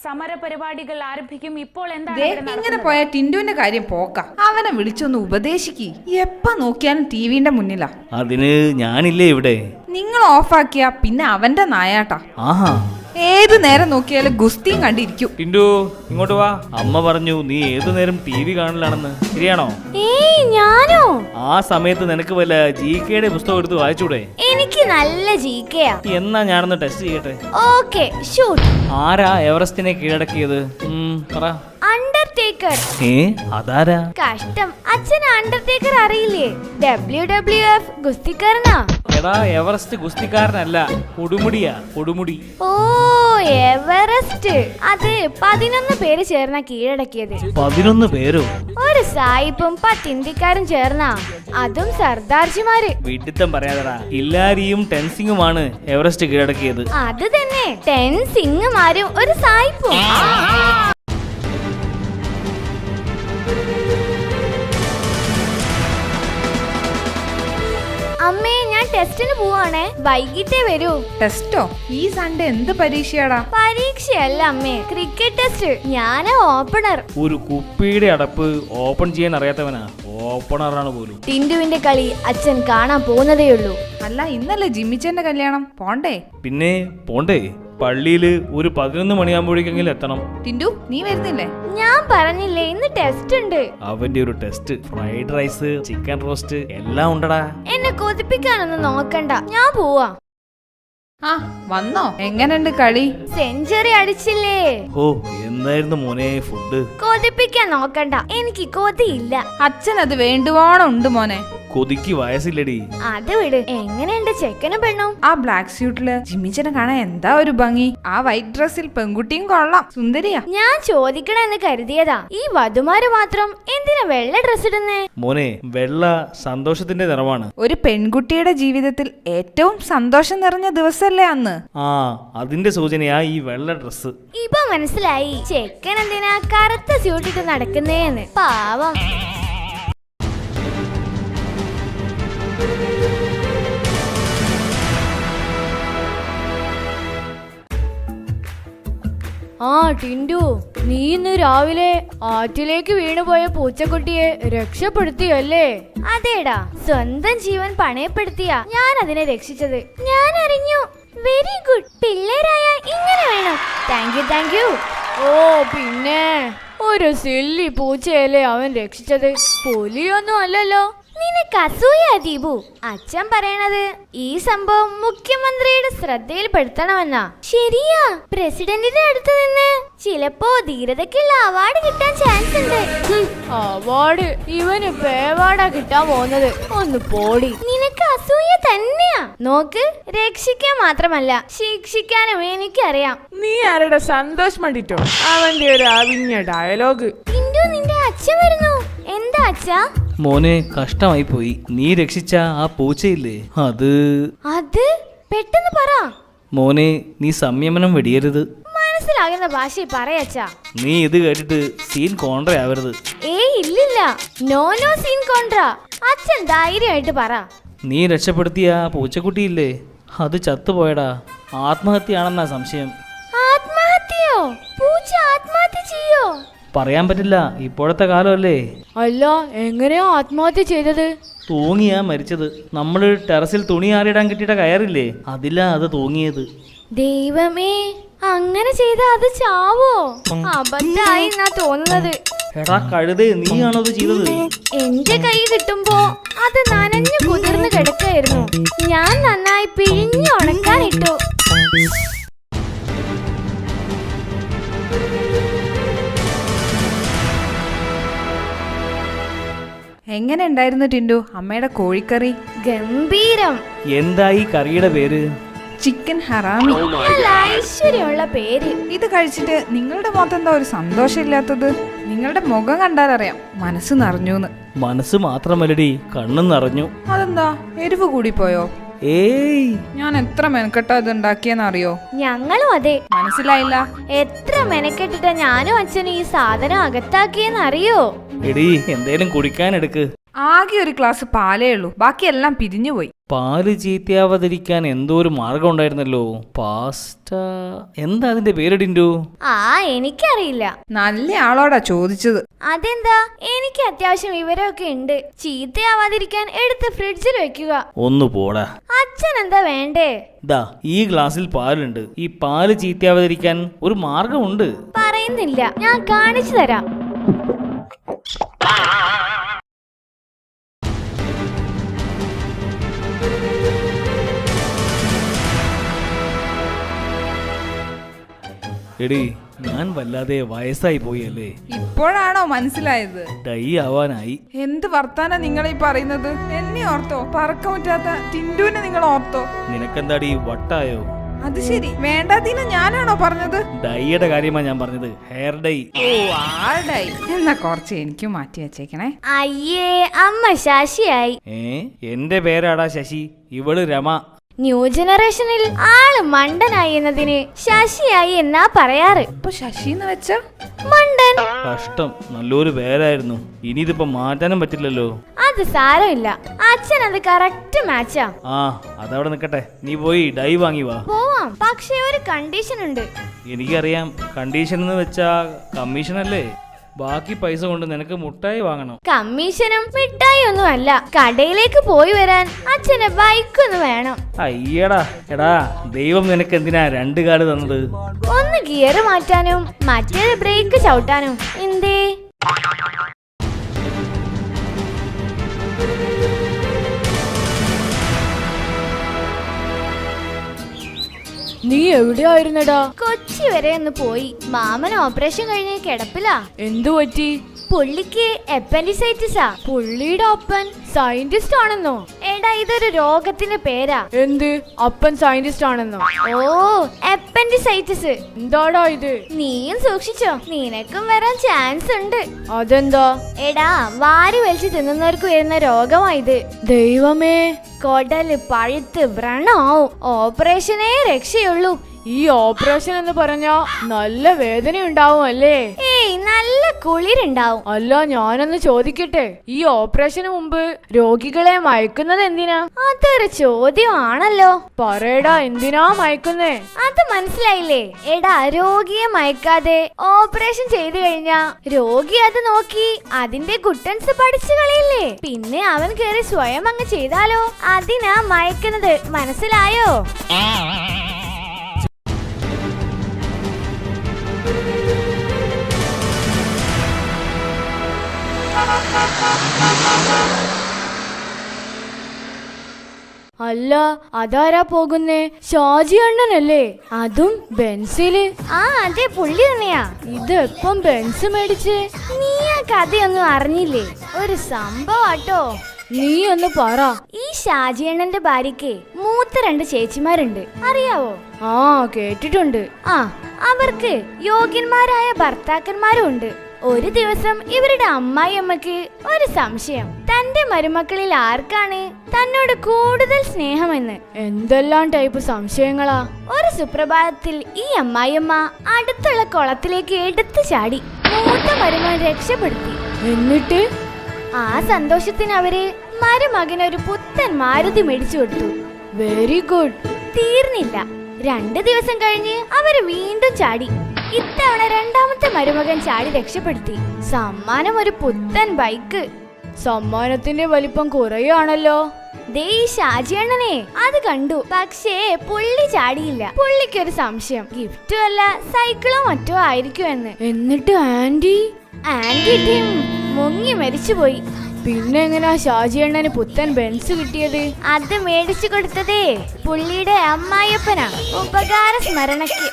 സമര പരിപാടികൾ ആരംഭിക്കും. ഇപ്പോൾ ഇങ്ങനെ പോയ ടിൻഡുവിന്റെ കാര്യം പോക്ക. അവനെ വിളിച്ചൊന്ന് ഉപദേശിക്ക്. എപ്പ നോക്കിയാലും ടിവിന്റെ മുന്നിലാ. അതിന് ഞാനില്ലേ ഇവിടെ. നിങ്ങൾ ഓഫാക്കിയാ പിന്നെ അവന്റെ നായാട്ടാ. ആഹാ, ഏത് നേരം നോക്കിയാലും ഗുസ്തിയും കണ്ടിരിക്കും. ടിൻഡു ഇങ്ങോട്ട് വാ. അമ്മ പറഞ്ഞു നീ ഏതു നേരം TV കാണലാണെന്ന്. ശരിയാണോ? ഞാനോ? ആ സമയത്ത് നിനക്ക് വല്ല GK പുസ്തകം എടുത്ത് വായിച്ചൂടെ? എനിക്ക് നല്ല GK-യാ. എന്നാ ഞാനൊന്ന് ടെസ്റ്റ് ചെയ്യട്ടെ. Okay, shoot. ആരാ എവറസ്റ്റിനെ കീഴടക്കിയത്? പറ. അണ്ടർടേക്കർ. അതാരാ? കഷ്ടം, അച്ഛൻ അണ്ടർടേക്കർ അറിയില്ലേ? WWF ഗുസ്തിക്കാരനാ. എടാ, എവറസ്റ്റ് ഗുസ്തിക്കാരനല്ല, കൊടുമുടിയാ, കൊടുമുടി. ഓ, എവറസ്റ്റ്. അത് 11 പേര് ചേർന്നാ കീഴടക്കിയത്. 11 പേരോ? ഒരു സായിപ്പും 10 ഇന്ത്യക്കാരും ചേർന്നാ, അതും സർദാർജിമാര്. വിഡിത്തം പറയാതെടാ. ഹില്ലാരിയും ടെൻസിംഗുമാണ് എവറസ്റ്റ് കീഴടക്കിയത്. അത് തന്നെ, 10 സിംഗുമാരും ഒരു സായിപ്പും. അമ്മേ, ഞാൻ ടെസ്റ്റിന് പോവാണേ, വൈകിട്ടേ വരൂ. ടെസ്റ്റോ? ഈ സൺഡേ എന്ത് പരീക്ഷയാടാ? പരീക്ഷയല്ല അമ്മേ, ക്രിക്കറ്റ് ടെസ്റ്റ്. ഞാനാ ഓപ്പണർ. ഒരു കുപ്പിയുടെ അടപ്പ് ഓപ്പൺ ചെയ്യാൻ അറിയാത്തവനാ ഓപ്പണറാണ് പോലും. ടിൻഡുവിന്റെ കളി അച്ഛൻ കാണാൻ പോകുന്നതേയുള്ളൂ. അല്ല, ഇന്നല്ലേ ജിമ്മിച്ചന്റെ കല്യാണം, പോണ്ടേ? പിന്നെ പോണ്ടേ. പള്ളിയില് ഒരു 11 മണിയാകുമ്പോഴേക്കെങ്കിലും എത്തണം. ടിൻഡു, നീ വരുന്നില്ലേ? ഞാൻ പറഞ്ഞില്ലേ, ഇന്ന് ടെസ്റ്റ് ഉണ്ട്. അവന്റെ ഒരു test. Fried rice, chicken roast എല്ലാം ഉണ്ടടാ. എന്നെ കൊതിപ്പിക്കാനൊന്നും നോക്കണ്ട, ഞാൻ പോവാ. ആ, വന്നോ? എങ്ങനെയുണ്ട് കളി? സെഞ്ചുറി അടിച്ചില്ലേ? ഓ, എന്തായിരുന്നു മോനെ ഫുഡ്? കൊതിപ്പിക്കാൻ നോക്കണ്ട, എനിക്ക് കൊതിയില്ല. അച്ഛനത് വേണ്ടുവോണം ഉണ്ട് മോനെ. കൊതിക്ക് വയസ്സില്ലടി. അത് വിട്. എങ്ങനെയുണ്ട് ചെക്കനും പെണ്ണും? ആ ബ്ലാക്ക് സ്യൂട്ടില് ജിമ്മിച്ചനെ കാണാൻ എന്താ ഒരു ഭംഗി. ആ വൈറ്റ് ഡ്രസ്സിൽ പെൺകുട്ടിയും കൊള്ളാം, സുന്ദരിയാ. ഞാൻ ചോദിക്കണമെന്ന് കരുതിയതാ, ഈ വധുമാര് മാത്രം എന്തിനാ വെള്ള ഡ്രസ് ഇടുന്നേ? മോനെ, വെള്ള സന്തോഷത്തിന്റെ നിറമാണ്. ഒരു പെൺകുട്ടിയുടെ ജീവിതത്തിൽ ഏറ്റവും സന്തോഷം നിറഞ്ഞ ദിവസല്ലേ അന്ന്. ആ, അതിന്റെ സൂചനയാ ഈ വെള്ള ഡ്രസ്. ഇപ്പൊ മനസ്സിലായി ചെക്കൻ എന്തിനാ കറുത്ത സ്യൂട്ടിട്ട് നടക്കുന്നേന്ന്. പാവം. ആ ടിൻഡു, നീ ഇന്ന് രാവിലെ ആറ്റിലേക്ക് വീണുപോയ പൂച്ചക്കുട്ടിയെ രക്ഷപ്പെടുത്തിയല്ലേ? അതേടാ, സ്വന്തം ജീവൻ പണയപ്പെടുത്തിയ ഞാൻ അതിനെ രക്ഷിച്ചത്. ഞാൻ അറിഞ്ഞു. Very good. പിള്ളേരായ ഇങ്ങനെ വേണം. Thank you. ഓ, പിന്നെ ഒരു സില്ലി പൂച്ചയല്ലേ അവൻ രക്ഷിച്ചത്, പുലിയൊന്നും അല്ലല്ലോ. നിനക്ക് അസൂയ ദീപു. അച്ഛൻ പറയണത് ഈ സംഭവം മുഖ്യമന്ത്രിയുടെ ശ്രദ്ധയിൽപ്പെടുത്തണമെന്നാ. ശരിയാ, പ്രസിഡന്റിന്റെ അടുത്ത് നിന്ന് ചിലപ്പോ ധീരതയ്ക്കുള്ള അവാർഡ് കിട്ടാൻ ചാൻസ് ഉണ്ട്. അവാർഡ്? ഇവന് അവാർഡാ കിട്ടാൻ പോകുന്നത്. ഒന്ന് പോടി. നിനക്ക് അസൂയ തന്നെയാ. നോക്ക്, രക്ഷിക്കാൻ മാത്രമല്ല ശിക്ഷിക്കാനും എനിക്കറിയാം. നീ ആരുടെ സന്തോഷം വേണ്ടിട്ടോ? അവന്റെ ഒരു അവിഞ്ഞ ഡയലോഗ്. ടിൻഡു, നിന്റെ അച്ഛൻ വരുന്നു. എന്താ അച്ഛാ? മോനെ, കഷ്ടമായി പോയി. നീ രക്ഷിച്ച ആ പൂച്ചയില്ലേ, അത് പെട്ടെന്ന് പറ മോനെ. നീ സംയമനം വെടിയരുത്. മനസ്സിലാകുന്ന ഭാഷയിൽ പറയച്ചാ. നീ ഇത് കേട്ടിട്ട് സീൻ കോൺട്ര ആവരുത്. ഇല്ലില്ല, നോ സീൻ കോൺട്ര. അച്ഛൻ ധൈര്യമായിട്ട് പറ. നീ രക്ഷപ്പെടുത്തിയ ആ പൂച്ചക്കുട്ടിയില്ലേ, അത് ചത്തുപോയടാ. ആത്മഹത്യയാണെന്നാ സംശയം. ആത്മഹത്യയോ? പൂച്ച ആത്മഹത്യ ചെയ്യോ? പറയാൻ പറ്റില്ല, ഇപ്പോഴത്തെ കാലമല്ലേ. അല്ല, എങ്ങനെയാ ആത്മഹത്യ ചെയ്തത്? തൂങ്ങിയാ മരിച്ചത്. നമ്മള് ടെറസിൽ തുണി ആറിയിടാൻ കിട്ടിയ കയറില്ലേ, അതിലാ അത് തൂങ്ങിയത്. ദൈവമേ, അങ്ങനെ ചെയ്ത അത് ചാവോ? അബദ്ധായി എന്നാ തോന്നുന്നത്. എടാ കഴുതേ, നീയാണോ അത് ചെയ്തത്? എന്റെ കൈ കിട്ടുമ്പോ അത് നനഞ്ഞു കുതിർന്ന് കിടക്കായിരുന്നു. ഞാൻ നന്നായി പിഴിഞ്ഞു ഉണക്കാനിട്ടു. എങ്ങനെ ഉണ്ടായിരുന്നു ടിൻഡു അമ്മയുടെ കോഴിക്കറി? ഗംഭീരം. എന്താ ഈ കറിയുടെ പേര്? ചിക്കൻ ഹറാമി. ഐശ്വര്യമുള്ള പേര്. ഇത് കഴിച്ചിട്ട് നിങ്ങളുടെ മുഖത്ത് എന്താ ഒരു സന്തോഷം ഇല്ലാത്തത്? നിങ്ങളുടെ മുഖം കണ്ടാലറിയാം മനസ്സ് നിറഞ്ഞൂന്ന്. മനസ്സ് മാത്രമല്ലടി, കണ്ണും നിറഞ്ഞു. അതെന്താ, എരിവ് കൂടിപ്പോയോ? ഏയ്, ഞാൻ എത്ര മെനക്കെട്ടാ ഇത് ഉണ്ടാക്കിയെന്നറിയോ? ഞങ്ങളും അതെ. മനസ്സിലായില്ല. എത്ര മെനക്കെട്ടിട്ടാ ഞാനും അച്ഛനും ഈ സാധനം അകത്താക്കിയെന്നറിയോ? എടി, എന്തേലും കുടിക്കാൻ എടുക്ക്. ആകെ ഒരു ഗ്ലാസ് പാലേ ഉള്ളൂ, ബാക്കിയെല്ലാം പിരിഞ്ഞുപോയി. പാല് ചീത്തയാവാതിരിക്കാൻ എന്തോ ഒരു മാർഗം ഉണ്ടായിരുന്നല്ലോ. പാസ്റ്റ എന്താ അതിന്റെ പേര് ടിൻഡു? എനിക്കറിയില്ല. നല്ല ആളോടാ ചോദിച്ചത്. അതെന്താ? എനിക്ക് അത്യാവശ്യം വിവരമൊക്കെ ഉണ്ട്. ചീത്തയാവാതിരിക്കാൻ എടുത്ത് ഫ്രിഡ്ജിൽ വെക്കുക. ഒന്ന് പോടാ. അച്ഛൻ എന്താ വേണ്ടേ? ദാ ഈ ഗ്ലാസ്സിൽ പാലുണ്ട്. ഈ പാല് ചീത്തയാവാതിരിക്കാൻ ഒരു മാർഗമുണ്ട്. പറയുന്നില്ല, ഞാൻ കാണിച്ചു തരാം. എടി ഞാൻ വല്ലാതെ വയസ്സായി പോയി അല്ലേ? ഇപ്പോഴാണോ മനസ്സിലായത്? ഡൈ ആവാനായി. എന്ത് വർത്താനാ നിങ്ങളീ പറയുന്നത്? എന്നെ ഓർത്തോ? പറക്കം പറ്റാത്ത ടിൻഡുവിനെ നിങ്ങൾ ഓർത്തോ? നിനക്കെന്താടി വട്ടായോ? അത് ശരി, വേണ്ടാതീന ഞാനാണോ പറഞ്ഞത്? ഡൈയുടെ കാര്യമാ ഞാൻ പറഞ്ഞത്, ഹെയർ ഡൈ. ഓ, ആൾഡൈ. എന്നാ കുറച്ച് എനിക്കും മാറ്റി വെച്ചേക്കണേ. അയ്യേ, അമ്മ ശശിയായി. എന്റെ പേരാടാ ശശി, ഇവള് രമ. ന്യൂ ജനറേഷനിൽ ആള് മണ്ടനായി എന്നതിന് ശശിയായി എന്നാ പറയാറ്. ഇപ്പൊ ശശി എന്ന് വെച്ച മണ്ടൻ. കഷ്ടം, നല്ലൊരു പേരായിരുന്നു. ഇനി ഇതിപ്പോ മാറ്റാനും പറ്റില്ലല്ലോ. അത് സാരമില്ല, അച്ഛൻ അത് കറക്റ്റ് മാച്ചാ. ആ, അതവിടെ നിക്കട്ടെ. നീ പോയി ഡൈ വാങ്ങി വാ. പോവാം, പക്ഷെ ഒരു കണ്ടീഷൻ ഉണ്ട്. എനിക്കറിയാം, കണ്ടീഷൻ എന്ന് വെച്ചാ കമ്മീഷൻ അല്ലേ? ബാക്കി പൈസ കൊണ്ട് നിനക്ക് മുട്ടായി വാങ്ങണം. കമ്മീഷനും മിഠായി ഒന്നും അല്ല, കടയിലേക്ക് പോയി വരാൻ അച്ഛന് ബൈക്കൊന്ന് വേണം. അയ്യടാ, എടാ ദൈവം നിനക്ക് എന്തിനാ 2 കാല് തന്നത്? ഒന്ന് ഗിയർ മാറ്റാനും മറ്റേത് ബ്രേക്ക് ചവിട്ടാനും. എന്തേ? നീ എവിടെയായിരുന്നടാ? കൊച്ചി വരെ ഒന്ന് പോയി. മാമൻ ഓപ്പറേഷൻ കഴിഞ്ഞ് കിടപ്പിലാ. എന്തു പറ്റി? പുള്ളിക്ക് എപ്പൻഡിസൈറ്റിസാ. പുള്ളിയുടെ അപ്പൻ സയന്റിസ്റ്റ് ആണെന്നോ? എടാ, ഇതൊരു രോഗത്തിന്റെ പേരാ. എന്ത്? അപ്പൻ സയന്റിസ്റ്റ് ആണെന്നോ? ഓ, എപ്പൻഡിസൈറ്റിസ്. എന്താടാ ഇത്? നീയും സൂക്ഷിച്ചോ, നിനക്കും വരാൻ ചാൻസ് ഉണ്ട്. അതെന്താ? എടാ, വാരി വലിച്ച് തിന്നുന്നവർക്ക് വരുന്ന രോഗമാ ഇത്. ദൈവമേ, കൊടല് പഴുത്ത് വ്രണാവും. ഓപ്പറേഷനേ രക്ഷയുള്ളൂ. ഈ ഓപ്പറേഷൻ എന്ന് പറഞ്ഞാ നല്ല വേദന ഉണ്ടാവും അല്ലേ? ഏയ്, നല്ല കുളിരുണ്ടാവും. അല്ല, ഞാനൊന്ന് ചോദിക്കട്ടെ, ഈ ഓപ്പറേഷന് മുമ്പ് രോഗികളെ മയക്കുന്നത് എന്തിനാ? അതൊരു ചോദ്യമാണല്ലോ. പറയടാ, എന്തിനാ മയക്കുന്നേ? അത് മനസ്സിലായില്ലേ? എടാ, രോഗിയെ മയക്കാതെ ഓപ്പറേഷൻ ചെയ്തു കഴിഞ്ഞാ രോഗി അത് നോക്കി അതിന്റെ ഗുട്ടൻസ് പഠിച്ചു കളയില്ലേ? പിന്നെ അവൻ കയറി സ്വയം അങ്ങ് ചെയ്താലോ? അതിനാ മയക്കുന്നത്, മനസ്സിലായോ? അല്ല, അതാരാ പോകുന്നേ? ഷാജി അണ്ണനല്ലേ? അതും ബെൻസില്? ആ, അതെ, പുള്ളി തന്നെയാ. ഇത് എപ്പം ബെൻസ് മേടിച്ച്? നീ ആ കഥയൊന്നും അറിഞ്ഞില്ലേ? ഒരു സംഭവാട്ടോ. നീ ഒന്ന് പറ. ഈ ഷാജിയണ്ണന്റെ ഭാര്യക്ക് മൂത്ത 2 ചേച്ചിമാരുണ്ട്, അറിയാവോ? ആ, കേട്ടിട്ടുണ്ട്. അവർക്ക് യോഗ്യന്മാരായ ഭർത്താക്കന്മാരും ഉണ്ട്. ഒരു ദിവസം ഇവരുടെ അമ്മായിയമ്മക്ക് ഒരു സംശയം, തന്റെ മരുമക്കളിൽ ആർക്കാണ് തന്നോട് കൂടുതൽ സ്നേഹമെന്ന്. എന്തെല്ലാം ടൈപ്പ് സംശയങ്ങളാ? ഒരു സുപ്രഭാതത്തിൽ ഈ അമ്മായിയമ്മ അടുത്തുള്ള കുളത്തിലേക്ക് എടുത്തു ചാടി മൂത്ത മരുമകൻ രക്ഷപ്പെടുത്തി. എന്നിട്ട് ആ സന്തോഷത്തിന് അവര് മരുമകനൊരു പുത്തൻ മാരുതി മേടിച്ചു കൊടുത്തു. Very good. തീർന്നില്ല, 2 ദിവസം കഴിഞ്ഞ് അവര് വീണ്ടും ചാടി. ഇത്തവണ 2ാമത്തെ മരുമകൻ ചാടി രക്ഷപ്പെടുത്തി. സമ്മാനം ഒരു പുത്തൻ ബൈക്ക്. സമ്മാനത്തിന്റെ വലിപ്പം കുറയാണല്ലോ. ദേ ഈ ഷാജിയണ്ണനെ അത് കണ്ടു, പക്ഷേ പുള്ളി ചാടിയില്ല. പുള്ളിക്കൊരു സംശയം, ഗിഫ്റ്റും അല്ല സൈക്കിളോ മറ്റോ ആയിരിക്കുമെന്ന്. എന്നിട്ട് ആന്റി മുങ്ങി മരിച്ചുപോയി. പിന്നെ എങ്ങനെയാ ഷാജി അണ്ണന് പുത്തൻ ബെൻസ് കിട്ടിയത്? അത് മേടിച്ചു കൊടുത്തതേ പുള്ളിയുടെ അമ്മായിയപ്പനാ, ഉപകാര സ്മരണയ്ക്ക്.